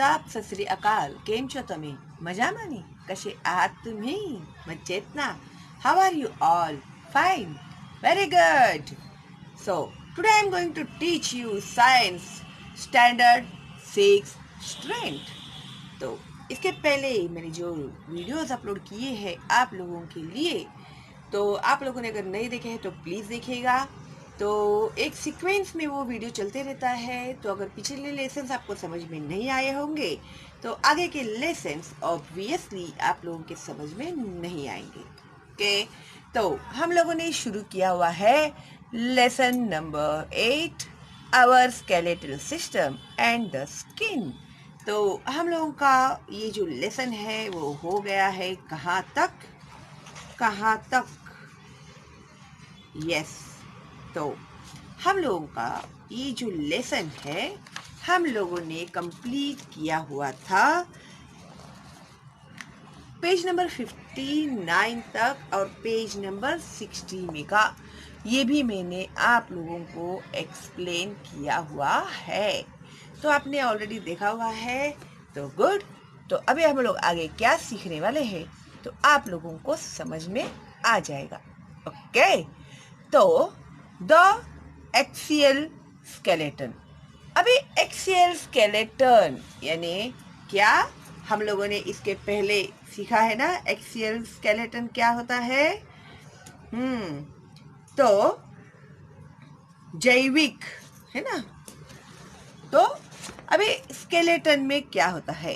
आदाब, सत श्री अकाल. केम છો તમે? મજામાં ને? कसे आहात तुम्ही? मजेत ना? How are you all? Fine. Very good. So, today I am going to teach you science standard 6 strength. तो इसके पहले मैंने जो वीडियोस अपलोड किए हैं आप लोगों के लिए, तो आप लोगों ने अगर नहीं देखे हैं तो प्लीज़ देखिएगा. तो एक सीक्वेंस में वो वीडियो चलते रहता है, तो अगर पिछले लेसन्स आपको समझ में नहीं आए होंगे तो आगे के लेसन्स ऑब्वियसली आप लोगों के समझ में नहीं आएंगे. ओके, तो हम लोगों ने शुरू किया हुआ है lesson number 8, our skeletal system and the skin. तो हम लोगों का ये जो लेसन है वो हो गया है कहाँ तक. यस, तो हम लोगों का ये जो लेसन है हम लोगों ने कंप्लीट किया हुआ था पेज नंबर 59 तक और पेज नंबर 60 में का. ये भी मैंने आप लोगों को एक्सप्लेन किया हुआ है, तो आपने ऑलरेडी देखा हुआ है. तो गुड. तो अभी हम लोग आगे क्या सीखने वाले हैं तो आप लोगों को समझ में आ जाएगा. ओके, तो द एक्सियल स्केलेटन. अभी एक्सियल स्केलेटन यानी क्या हम लोगों ने इसके पहले सीखा है ना. एक्सियल स्केलेटन क्या होता है? तो जैविक है ना. तो अभी स्केलेटन में क्या होता है?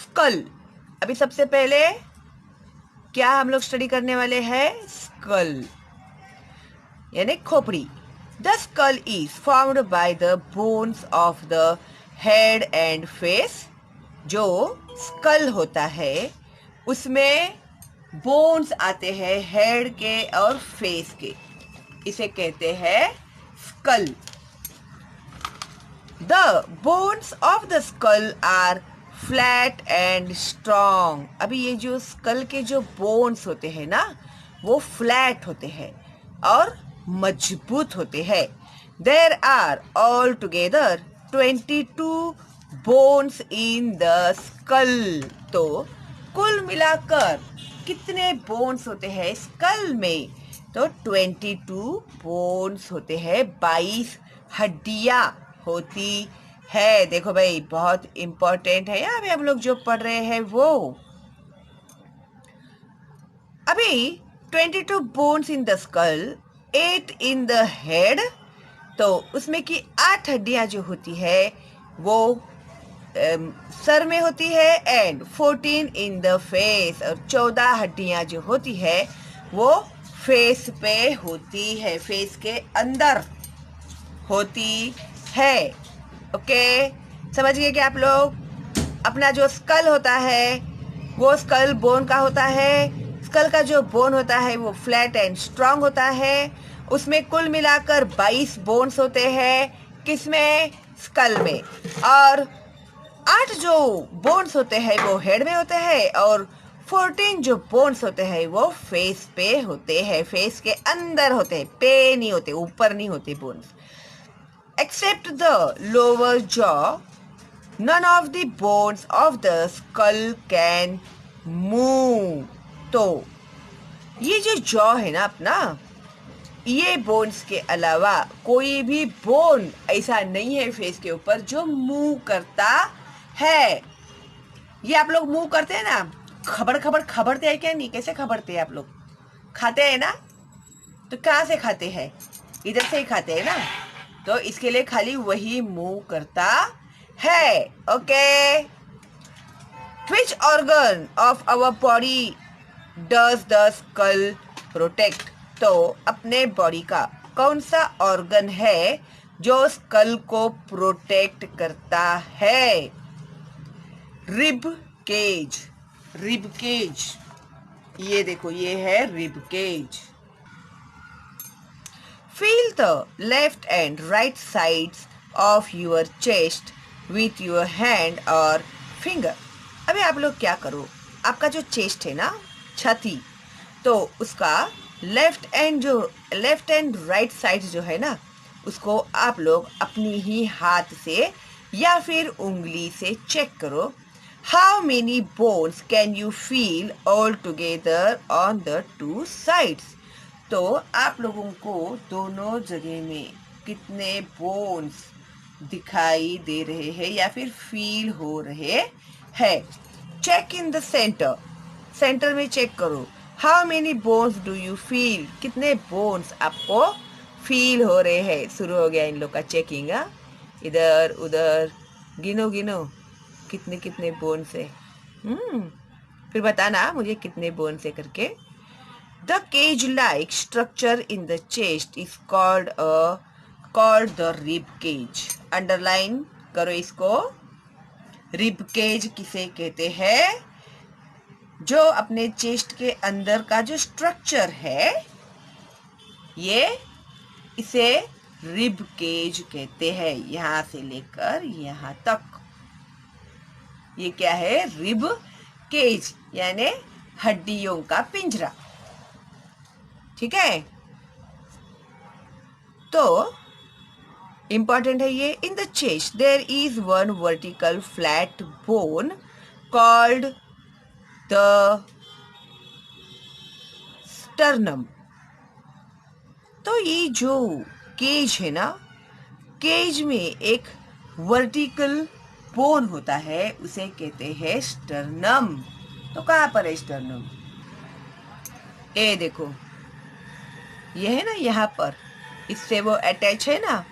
स्कल. अभी सबसे पहले क्या हम लोग स्टडी करने वाले हैं? स्कल यानी खोपड़ी. The skull is formed by the bones of the head and face. जो स्कल होता है उसमें बोन्स आते हैं हेड के और फेस के, इसे कहते हैं skull. The bones of the skull are flat and strong. अभी ये जो स्कल के जो बोन्स होते हैं ना वो फ्लैट होते हैं और मजबूत होते हैं. There are all together 22 bones in the skull. तो कुल मिलाकर कितने बोन्स होते हैं स्कल में? तो 22 बोन्स होते हैं, 22 हड्डियां होती है. देखो भाई, बहुत इंपॉर्टेंट है यहाँ पे हम लोग जो पढ़ रहे हैं वो. अभी 22 bones in the school, 8 in the head. तो उसमें की 8 हड्डियां जो होती है वो सर में होती है, एंड 14 इन द फेस. और 14 हड्डियां जो होती है वो फेस पे होती है, फेस के अंदर होती है. ओके, समझ गए कि आप लोग? अपना जो स्कल होता है वो स्कल बोन का होता है. स्कल का जो बोन होता है वो फ्लैट एंड स्ट्रांग होता है. उसमें कुल मिलाकर 22 बोन्स होते हैं. किसमें? स्कल में. और 8 जो बोन्स होते हैं वो हेड में होते हैं और 14 जो बोन्स होते हैं वो फेस पे होते हैं, फेस के अंदर होते हैं, पे नहीं होते, ऊपर नहीं होते bones. Except the lower jaw, none of the bones of the skull can move. तो ये जो जॉ है ना अपना, ये बोन्स के अलावा कोई भी बोन ऐसा नहीं है फेस के ऊपर जो मूव करता है. ये आप लोग मूव करते हैं ना, खबरते हैं क्या? नहीं. कैसे खबरते हैं आप लोग? खाते हैं ना. तो कहाँ से खाते हैं? इधर से ही खाते हैं ना. तो इसके लिए खाली वही मूव करता है. Okay. Which organ of our body does the skull protect? तो अपने बॉडी का कौन सा ऑर्गन है जो स्कल को प्रोटेक्ट करता है? Rib cage. रिब केज, ये देखो, ये है rib cage. Feel the left and right sides of your chest with your hand or finger. अभी आप लोग क्या करो, आपका जो चेस्ट है ना, छाती, तो उसका लेफ्ट एंड राइट साइड जो है ना उसको आप लोग अपनी ही हाथ से या फिर उंगली से चेक करो। How many bones can you feel all together on the two sides? तो आप लोगों को दोनों जगह में कितने बोन्स दिखाई दे रहे हैं या फिर फील हो रहे हैं? Check in the center, center में चेक करो। How many bones do you feel? कितने बोन्स आपको फील हो रहे हैं? शुरू हो गया इन लोग का चेकिंग। इधर उधर गिनो गिनो कितने कितने बोन्स है। फिर बताना मुझे कितने बोन्स है करके। The cage like structure in the chest is called the rib cage. Underline करो इसको। रिब केज किसे कहते हैं? जो अपने चेस्ट के अंदर का जो स्ट्रक्चर है, ये इसे रिब केज कहते हैं। यहां से लेकर यहां तक ये क्या है? रिब केज, यानी हड्डियों का पिंजरा। ठीक है, तो इंपॉर्टेंट है ये। In the chest there is one vertical flat bone called the sternum. तो ये जो केज है ना, केज में एक वर्टिकल बोन होता है, उसे कहते हैं स्टर्नम। तो कहाँ पर है स्टर्नम? ये देखो, ये है ना यहाँ पर, इससे वो अटैच है ना।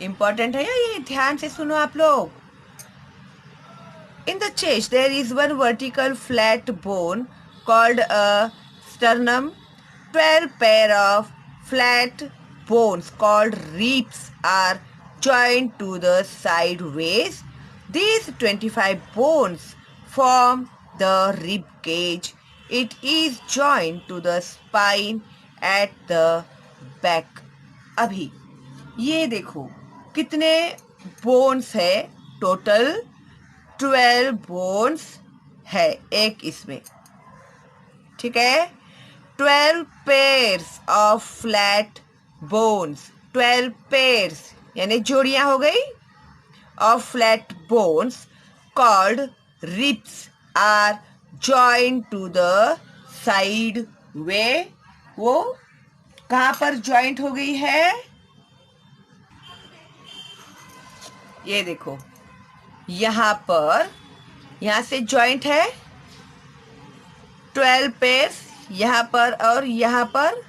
इंपॉर्टेंट है ये, ध्यान से सुनो आप लोग। In the chest there is one vertical flat bone called a sternum. 12 pair of flat bones called ribs are joined to the sideways. These 25 bones form the rib cage. It is joined to the spine at the back. अभी ये देखो कितने bones है total? 12 bones है एक इसमें। ठीक है, 12 pairs of flat bones, 12 pairs यानी जोड़ियां हो गई, of flat bones called ribs are joined to the side way. वो कहाँ पर जॉइंट हो गई है? ये देखो यहाँ पर, यहाँ से जॉइंट है 12 पेयर्स यहाँ पर और यहाँ पर।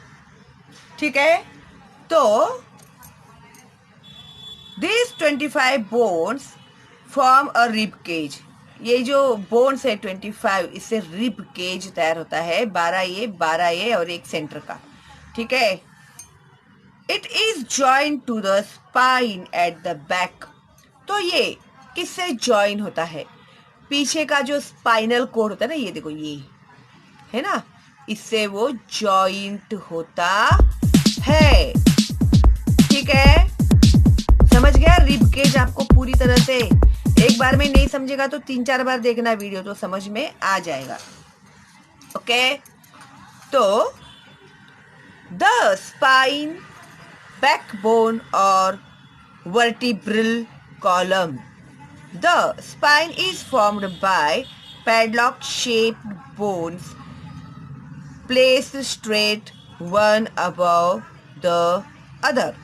ठीक है, तो this 25 bones form a rib cage. ये जो बोन्स है 25, इससे रिब केज तैयार होता है। 12 ये और एक सेंटर का। ठीक है, it is joint to the spine at the back. तो ये किससे जॉइन होता है? पीछे का जो स्पाइनल कोड होता है ना, ये देखो ये है ना, इससे वो जॉइंट होता है। ठीक है, समझ गया? रिब केज आपको पूरी तरह से, एक बार में नहीं समझेगा तो 3-4 बार देखना वीडियो, तो समझ में आ जाएगा। ओके, तो द स्पाइन, बैकबोन और vertebral column. The spine is formed by padlock shaped bones placed straight one above the other.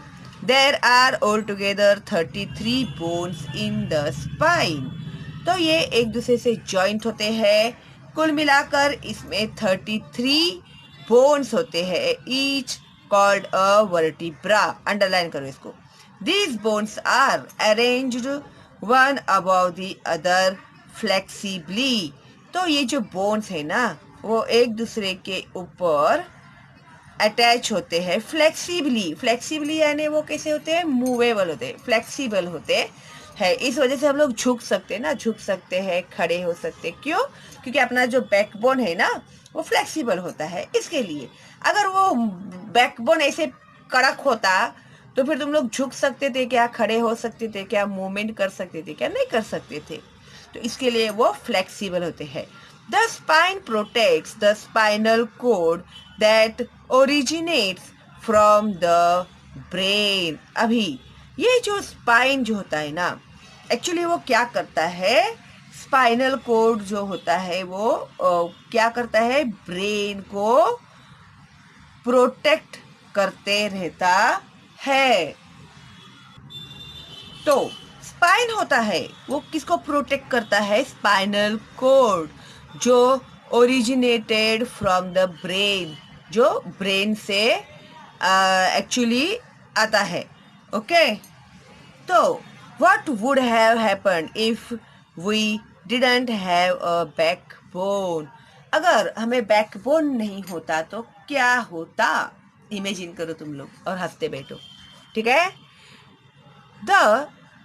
There are altogether 33 bones in the spine. तो ये एक दूसरे से जॉइंट होते हैं। कुल मिलाकर इसमें 33 बोन्स होते हैं, each called a vertebra. Underline करो इसको। These bones are arranged one above the other flexibly. तो ये जो बोन्स है ना, वो एक दूसरे के ऊपर अटैच होते हैं फ्लेक्सिबली। फ्लेक्सिबली यानी वो कैसे होते हैं? मूवेबल होते हैं, फ्लेक्सिबल होते हैं। इस वजह से हम लोग झुक सकते हैं ना, झुक सकते हैं, खड़े हो सकते हैं। क्यों? क्योंकि अपना जो बैकबोन है ना, वो फ्लेक्सिबल होता है। इसके लिए अगर वो बैकबोन ऐसे कड़क होता तो फिर तुम लोग झुक सकते थे क्या? खड़े हो सकते थे क्या? मूवमेंट कर सकते थे क्या? नहीं कर सकते थे। तो इसके लिए वो फ्लेक्सिबल होते हैं। The spine protects the spinal cord that originates from the brain. अभी ये जो स्पाइन जो होता है ना, एक्चुअली वो क्या करता है, स्पाइनल कोड जो होता है वो क्या करता है, ब्रेन को प्रोटेक्ट करते रहता है। तो स्पाइन होता है वो किसको प्रोटेक्ट करता है, स्पाइनल कोड, जो ओरिजिनेटेड फ्रॉम द ब्रेन, जो ब्रेन से एक्चुअली आता है। ओके, तो what would have happened if we didn't have a backbone. अगर हमें बैकबोन नहीं होता तो क्या होता, इमेजिन करो तुम लोग और हंसते बैठो, ठीक है। The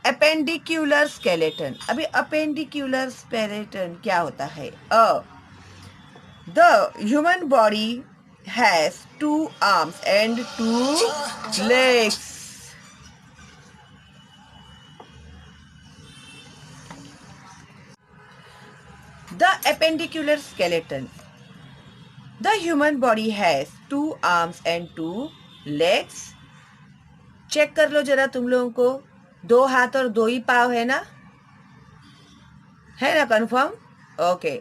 appendicular skeleton. अभी अपेंडिक्यूलर स्केलेटन क्या होता है, the human body has 2 arms and 2 legs. The appendicular skeleton. The human body has 2 arms and 2 legs. Check कर लो जरा तुम लोगों को, 2 हाथ और 2 ही पाँव है ना, है ना, confirm? Okay.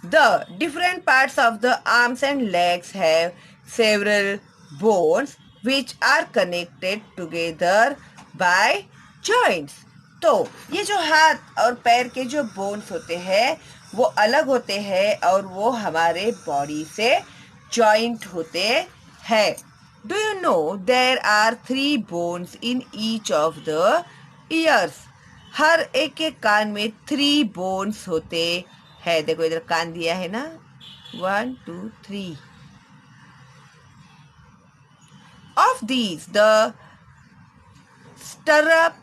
The different parts of the arms and legs have several bones which are connected together by joints. तो ये जो हाथ और पैर के जो बोन्स होते हैं वो अलग होते हैं और वो हमारे बॉडी से जॉइंट होते हैं। Do you know there are 3 bones in each of the ears. हर एक के कान में 3 बोन्स होते हैं। देखो इधर कान दिया है ना, 1 2 3। Of these the stirrup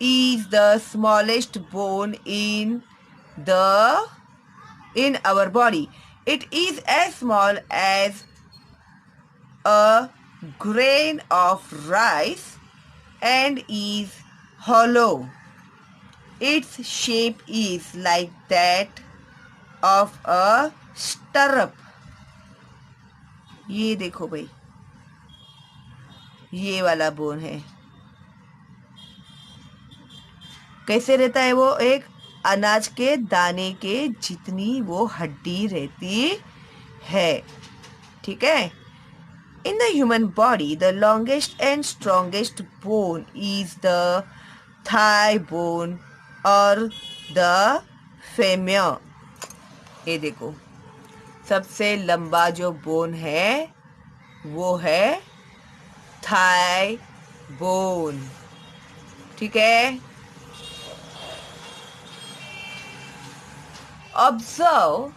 is the smallest bone in our body. It is as small as a grain of rice and is hollow. Its shape is like that of a stirrup. ये देखो भाई, ये वाला bone है, कैसे रहता है वो, एक अनाज के दाने के जितनी वो हड्डी रहती है, ठीक है। In the human body the longest and strongest bone is the thigh bone और द फेमियर। ये देखो सबसे लंबा जो बोन है वो है थाई बोन, ठीक है। Observe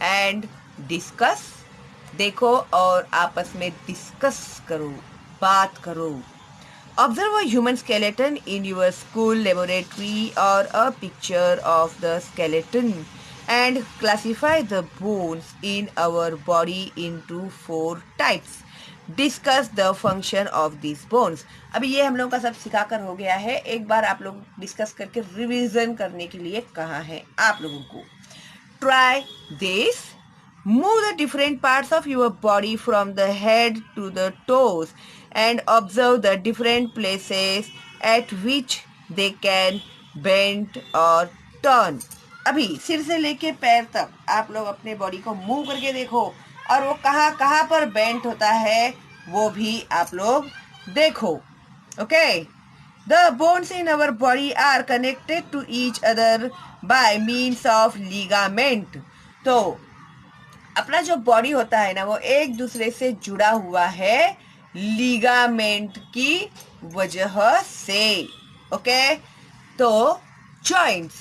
and discuss. देखो और आपस में डिस्कस करो, बात करो। Observe a human skeleton in your school laboratory और a picture of the skeleton and classify the bones in our body into 4 types. Discuss the function of this bones. अभी ये हम लोगों का सब सिखाकर हो गया है, एक बार आप लोग डिस्कस करके रिवीजन करने के लिए कहा है आप लोगों को। Try this. Move the different parts of your body from the head to the toes and observe the different places at which they can bend or turn. अभी सिर से लेके पैर तक आप लोग अपने बॉडी को मूव करके देखो और वो कहाँ कहाँ पर बेंट होता है वो भी आप लोग देखो। Okay, the bones in our body are connected to each other by means of ligament. तो अपना जो बॉडी होता है ना वो एक दूसरे से जुड़ा हुआ है लिगामेंट की वजह से। ओके, तो joints,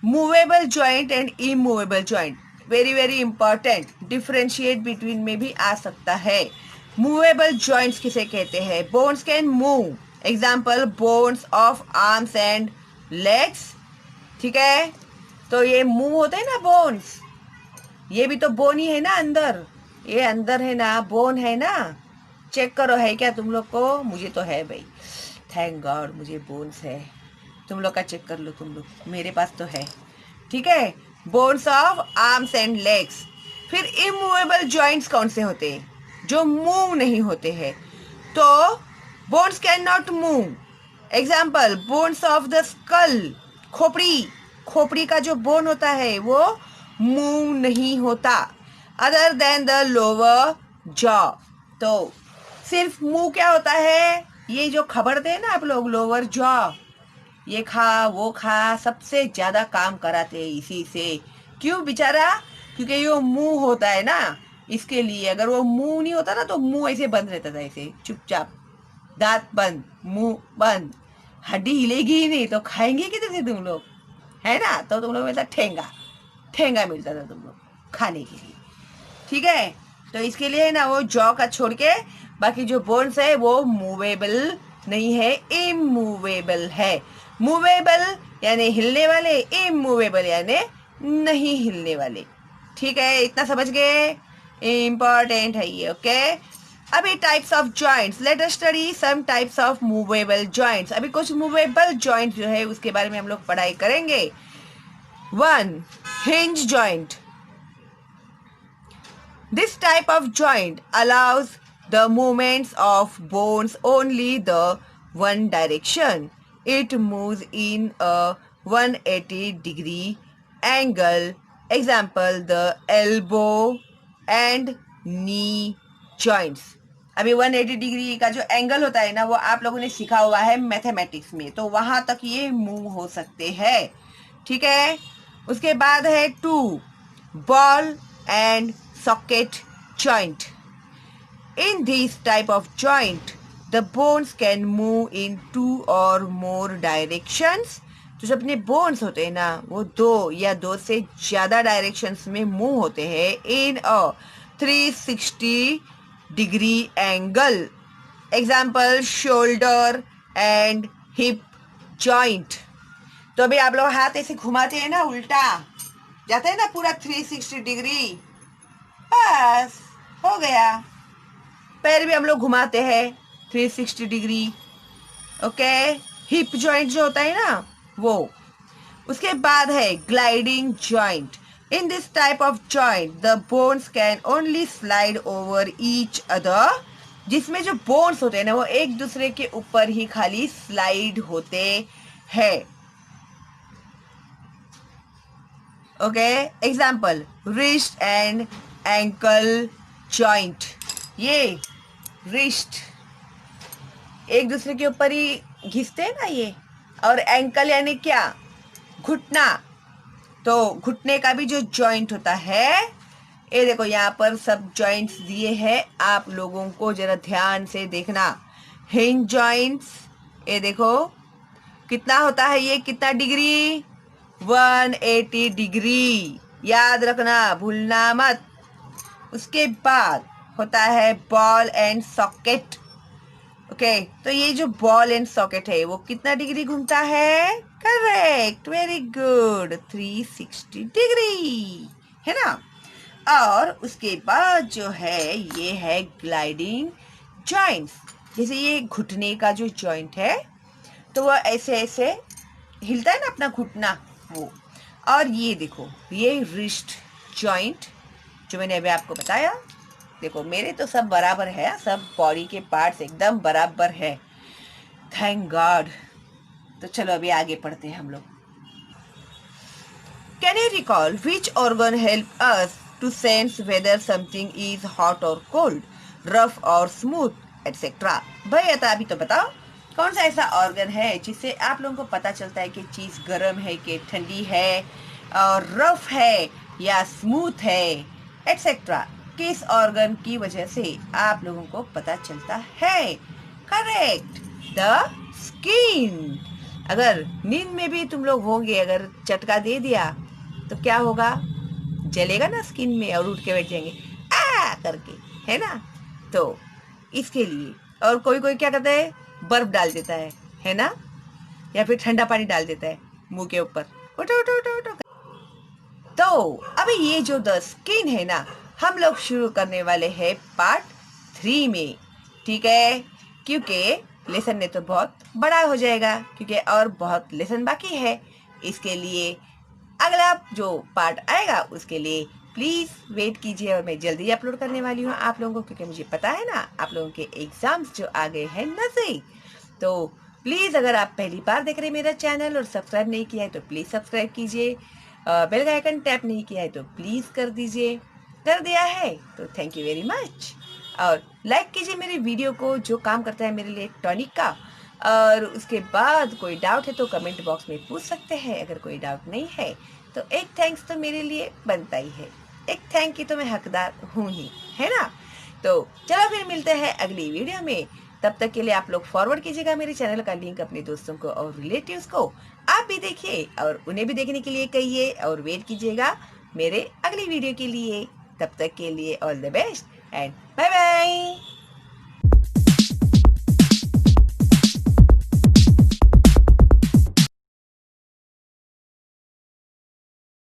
movable joint and immovable joint, very very important, differentiate between में भी आ सकता है। मूवेबल जॉइंट्स किसे कहते हैं, bones can move, example bones of arms and legs, ठीक है। तो ये मूव होते हैं ना बोन्स, ये भी तो बोन ही है ना अंदर, ये अंदर है ना, बोन है ना। चेक करो है क्या तुम लोग को, मुझे तो है भाई, थैंक गॉड मुझे बोन्स है। तुम लोग का चेक कर लो तुम लोग, मेरे पास तो है, ठीक है। Bones of arms and legs. फिर इमूवेबल जॉइंट्स कौन से होते हैं, जो मूव नहीं होते हैं, तो bones can not move. Example, bones of the school, खोपड़ी का जो बोन होता है वो मूव नहीं होता। Other than the lower jaw, तो सिर्फ मुंह क्या होता है, ये जो खबर दे ना आप लोग, लोअर जॉ, ये खा वो खा, सबसे ज्यादा काम कराते हैं इसी से। क्यों बेचारा? क्योंकि ये मुंह होता है ना, इसके लिए। अगर वो मुंह नहीं होता ना तो मुंह ऐसे बंद रहता था, ऐसे चुपचाप, दांत बंद, मुंह बंद, हड्डी हिलेगी ही नहीं, तो खाएंगे किधर से तुम लोग, है ना? तो तुम लोग ऐसा ठेंगा मिलता था तुम लोग खाने के लिए, ठीक है? तो इसके लिए ना वो जॉ का छोड़ के बाकी जो बोन्स है वो मूवेबल नहीं है, इमूवेबल है। मूवेबल यानी हिलने वाले, इमूवेबल यानी नहीं हिलने वाले, ठीक है? इतना समझ गए? इम्पोर्टेंट है ये, ओके? अभी types of joints, let us study some types of movable joints. अभी कुछ मूवेबल जॉइंट जो है उसके बारे में हम लोग पढ़ाई करेंगे। 1. Hinge joint. This type of joint allows the movements of bones only the one direction. It moves in a 180-degree angle. Example, the elbow and knee joints. अभी 180 डिग्री का जो एंगल होता है ना वो आप लोगों ने सीखा हुआ है मैथमेटिक्स में, तो वहां तक ये मूव हो सकते हैं, ठीक है? उसके बाद है 2. Ball and socket joint. In this type of joint, the bones can move in 2 or more directions. तो जो अपने बोन्स होते हैं ना वो 2 या 2 से ज्यादा डायरेक्शंस में मूव होते हैं इन अ 360 degree angle. Example, shoulder and hip joint. तो अभी आप लोग हाथ ऐसे घुमाते हैं ना, उल्टा जाता है ना पूरा 360 डिग्री, बस हो गया। पैर भी हम लोग घुमाते हैं 360 डिग्री, ओके? हिप जॉइंट जो होता है ना वो। उसके बाद है gliding joint. In this type of joint the bones can only slide over each other, जिसमें जो बोन्स होते हैं ना वो एक दूसरे के ऊपर ही खाली स्लाइड होते हैं, okay? Example, wrist and ankle joint. ये रिस्ट एक दूसरे के ऊपर ही घिसते हैं ना ये, और एंकल यानी क्या? घुटना। तो घुटने का भी जो जॉइंट होता है, ये देखो यहाँ पर सब जॉइंट्स दिए हैं, आप लोगों को जरा ध्यान से देखना। हिंज जॉइंट्स, ये देखो कितना होता है, ये कितना डिग्री? 180 डिग्री, याद रखना, भूलना मत। उसके बाद होता है बॉल एंड सॉकेट, ओके? तो ये जो बॉल एंड सॉकेट है वो कितना डिग्री घूमता है? करेक्ट, वेरी गुड, 360 डिग्री, है ना? और उसके बाद जो है ये है ग्लाइडिंग जॉइंट्स। जैसे ये घुटने का जो जॉइंट है तो वो ऐसे ऐसे हिलता है ना अपना घुटना, वो। और ये देखो ये रिस्ट जॉइंट जो मैंने अभी आपको बताया, देखो मेरे तो सब बराबर है, सब बॉडी के पार्ट्स एकदम बराबर है, थैंक गॉड। तो चलो अभी आगे पढ़ते हैं हम लोग। Can you recall which organ help us to sense whether something is hot और कोल्ड, रफ और स्मूथ एटसेट्रा? भाई अभी तो बताओ कौन सा ऐसा ऑर्गन है जिससे आप लोगों को पता चलता है कि चीज गर्म है कि ठंडी है, और रफ है या स्मूथ है एटसेट्रा? किस ऑर्गन की वजह से आप लोगों को पता चलता है? Correct, the skin. अगर नींद में भी तुम लोग होंगे, अगर चटका दे दिया तो क्या होगा? जलेगा ना स्किन में और उठ के बैठ जाएंगे आ करके, है ना? तो इसके लिए, और कोई कोई क्या करता है, बर्फ डाल देता है ना? या फिर ठंडा पानी डाल देता है मुंह के ऊपर, उठो उठो उठो उठो। तो अभी ये जो द स्किन है ना, हम लोग शुरू करने वाले हैं पार्ट 3 में, ठीक है? क्योंकि लेसन ने तो बहुत बड़ा हो जाएगा, क्योंकि और बहुत लेसन बाकी है। इसके लिए अगला जो पार्ट आएगा उसके लिए प्लीज़ वेट कीजिए और मैं जल्दी अपलोड करने वाली हूँ आप लोगों को, क्योंकि मुझे पता है ना आप लोगों के एग्ज़ाम्स जो आ गए हैं नज़दीक। तो प्लीज़ अगर आप पहली बार देख रहे हैं मेरा चैनल और सब्सक्राइब नहीं किया है तो प्लीज़ सब्सक्राइब कीजिए, बेल का आइकन टैप नहीं किया है तो प्लीज़ कर दीजिए। कर दिया है तो थैंक यू वेरी मच। और लाइक कीजिए मेरे वीडियो को, जो काम करता है मेरे लिए टॉनिक का। और उसके बाद कोई डाउट है तो कमेंट बॉक्स में पूछ सकते हैं। अगर कोई डाउट नहीं है तो एक थैंक्स तो मेरे लिए बनता ही है, एक थैंक की तो मैं हकदार हूँ ही, है ना। तो चलो फिर मिलते हैं अगली वीडियो में। तब तक के लिए आप लोग फॉरवर्ड कीजिएगा मेरे चैनल का लिंक अपने दोस्तों को और रिलेटिव्स को। आप भी देखिए और उन्हें भी देखने के लिए कहिए और वेट कीजिएगा मेरे अगली वीडियो के लिए। तब तक के लिए all the best and bye bye.